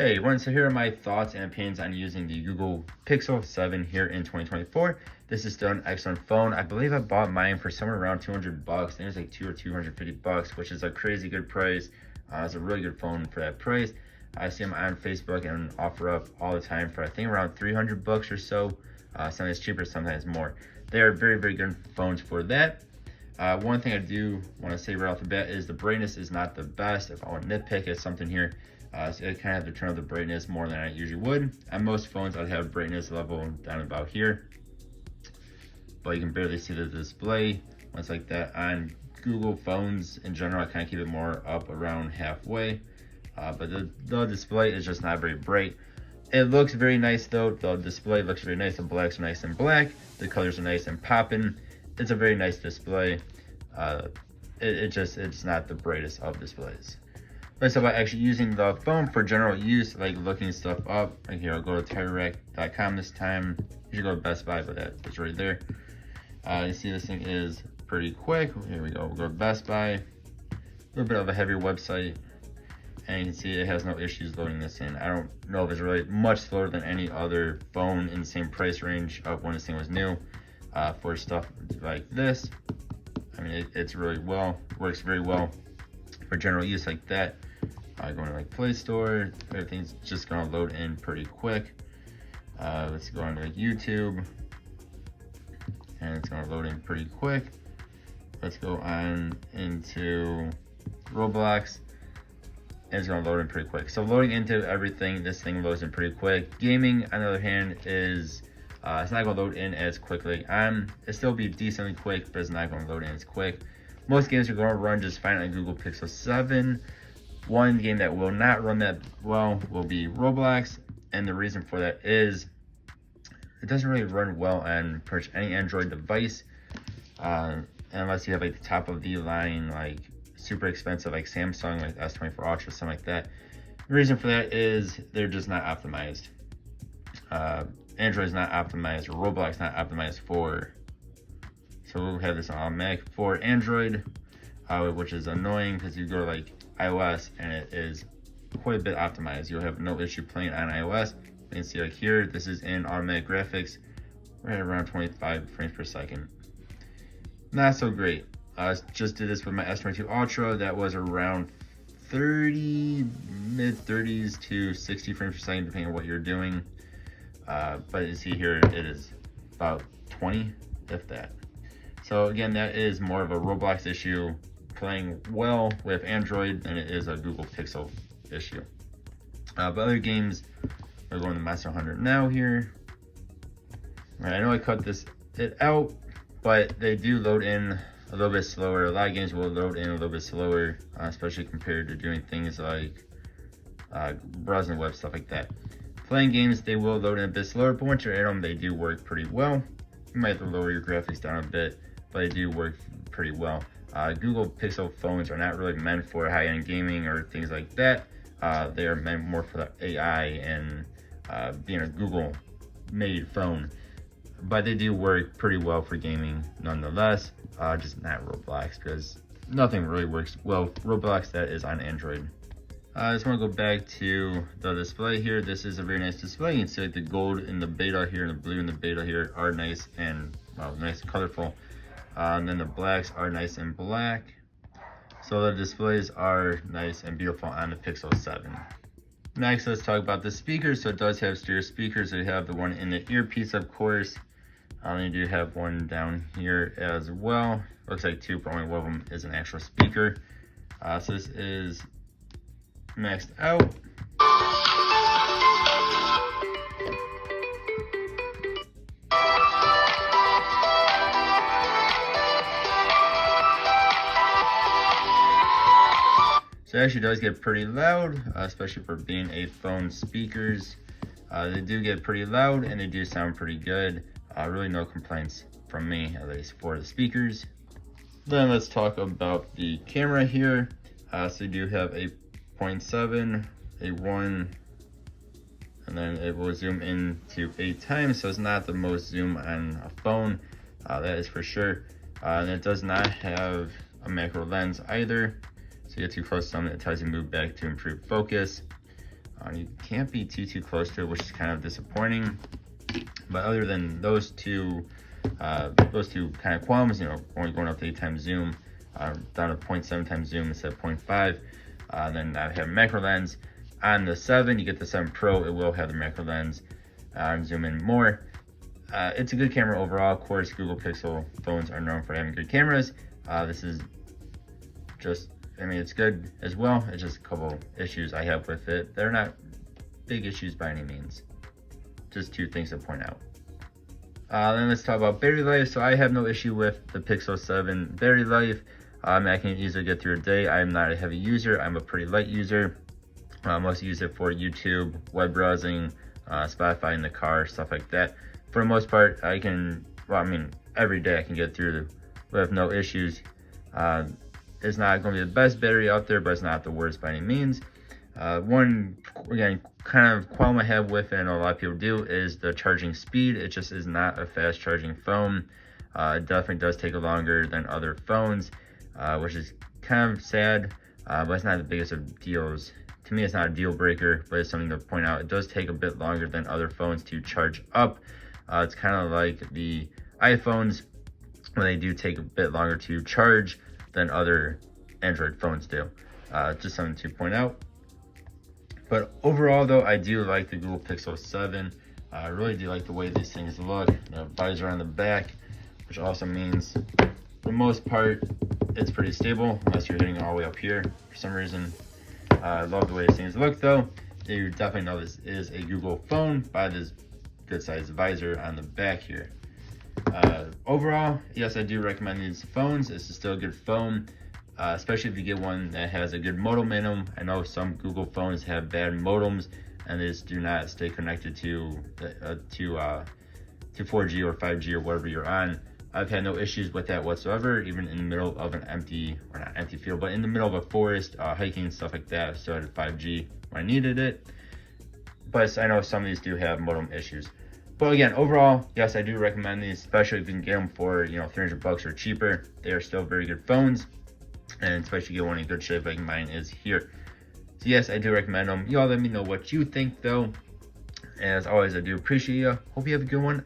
Hey everyone, so here are my thoughts and opinions on using the Google Pixel 7 here in 2024. This is still an excellent phone. I believe I bought mine for somewhere around 200 bucks. I think it was like $250, which is a crazy good price. It's a really good phone for that price. I see them on Facebook and offer up all the time for I think around 300 bucks or so. Sometimes cheaper, sometimes more. They are very, very good phones for that. One thing I do want to say right off the bat is the brightness is not the best. If I want to nitpick at something here, so I kind of have to turn up the brightness more than I usually would. On most phones, I'd have brightness level down about here, but you can barely see the display. Once like that on Google phones in general, I kind of keep it more up around halfway, but the display is just not very bright. It looks very nice though. The display looks very nice. The blacks are nice and black. The colors are nice and popping. It's a very nice display. It's not the brightest of displays. Let's talk about actually using the phone for general use, like looking stuff up. Like here, I'll go to TireRack.com this time. You should go to Best Buy, but it's right there. You see this thing is pretty quick. Here we go, we'll go to Best Buy. A little bit of a heavier website. And you can see it has no issues loading this in. I don't know if it's really much slower than any other phone in the same price range of when this thing was new. For stuff like this, I mean, it's really works very well for general use like that. Going to like Play Store, everything's just gonna load in pretty quick. Let's go on to like YouTube, and it's gonna load in pretty quick. Let's go on into Roblox, and it's gonna load in pretty quick. So loading into everything, this thing loads in pretty quick. Gaming, on the other hand, is it's not gonna load in as quickly. It still be decently quick, but it's not gonna load in as quick. Most games are gonna run just fine on Google Pixel 7. One game that will not run that well will be Roblox, and the reason for that is it doesn't really run well on pretty much any Android device, unless you have like the top of the line, like super expensive, like Samsung, like S24 Ultra, something like that. The reason for that is they're just not optimized. Android is not optimized, or Roblox not optimized for. So we'll have this on Mac for Android, which is annoying because you go to like iOS and it is quite a bit optimized. You'll have no issue playing on iOS. You can see like here, this is in automatic graphics, right around 25 frames per second. Not so great. I just did this with my S22 Ultra. That was around mid 30s to 60 frames per second, depending on what you're doing. But you see here, it is about 20, if that. So again, that is more of a Roblox issue playing well with Android than it is a Google Pixel issue. But other games, we're going to Monster Hunter now here. Right, I know I cut it out, but they do load in a little bit slower. A lot of games will load in a little bit slower, especially compared to doing things like browsing the web, stuff like that. Playing games, they will load in a bit slower, but once you're in them, they do work pretty well. You might have to lower your graphics down a bit, but they do work pretty well. Google Pixel phones are not really meant for high-end gaming or things like that. They are meant more for the AI and being a Google-made phone. But they do work pretty well for gaming nonetheless, just not Roblox, because nothing really works well. Roblox, that is on Android. I just want to go back to the display here. This is a very nice display. You can see like the gold in the beta here and the blue in the beta here are nice and nice and colorful. And then the blacks are nice and black. So the displays are nice and beautiful on the Pixel 7. Next, let's talk about the speakers. So it does have stereo speakers. They have the one in the earpiece, of course. You do have one down here as well. Looks like two, but only one of them is an actual speaker. So this is maxed out. So it actually does get pretty loud, especially for being a phone speakers. They do get pretty loud and they do sound pretty good. Really no complaints from me, at least for the speakers. Then let's talk about the camera here. So you do have a 0.7, a 1, and then it will zoom in to 8 times. So it's not the most zoom on a phone, that is for sure. And it does not have a macro lens either. So you get too close to something, it tells you to move back to improve focus. You can't be too close to it, which is kind of disappointing. But other than those two kind of qualms, you know, only going up to 8 times zoom, down to 0.7 times zoom instead of 0.5. Then I have macro lens. On the 7, you get the 7 Pro, it will have the macro lens. Zoom in more. It's a good camera overall. Of course, Google Pixel phones are known for having good cameras. This is just, I mean, it's good as well. It's just a couple issues I have with it. They're not big issues by any means. Just 2 things to point out. Then let's talk about battery life. So I have no issue with the Pixel 7 battery life. I can easily get through a day. I'm not a heavy user. I'm a pretty light user. I mostly use it for YouTube, web browsing, Spotify in the car, stuff like that. For the most part, I can, well, I mean, every day I can get through with no issues. It's not going to be the best battery out there, but it's not the worst by any means. One, again, kind of qualm I have with it, and a lot of people do, is the charging speed. It just is not a fast charging phone. It definitely does take longer than other phones, which is kind of sad, but it's not the biggest of deals. To me, it's not a deal breaker, but it's something to point out. It does take a bit longer than other phones to charge up. It's kind of like the iPhones, when they do take a bit longer to charge than other Android phones do. Just something to point out. But overall, though, I do like the Google Pixel 7. I really do like the way these things look. The visor on the back, which also means, for the most part, it's pretty stable, unless you're hitting it all the way up here for some reason. I love the way these things look, though. You definitely know this is a Google phone by this good sized visor on the back here. Overall, yes, I do recommend these phones. This is still a good phone, especially if you get one that has a good modem in them. I know some Google phones have bad modems and they just do not stay connected to 4G or 5G or whatever you're on. I've had no issues with that whatsoever, even in the middle of an empty, or not empty field, but in the middle of a forest, hiking and stuff like that. I still had 5G when I needed it. But I know some of these do have modem issues. But again, overall, yes, I do recommend these, especially if you can get them for, you know, $300 or cheaper. They are still very good phones, and especially get one in good shape like mine is here. So yes, I do recommend them. Y'all let me know what you think, though. As always, I do appreciate you. Hope you have a good one.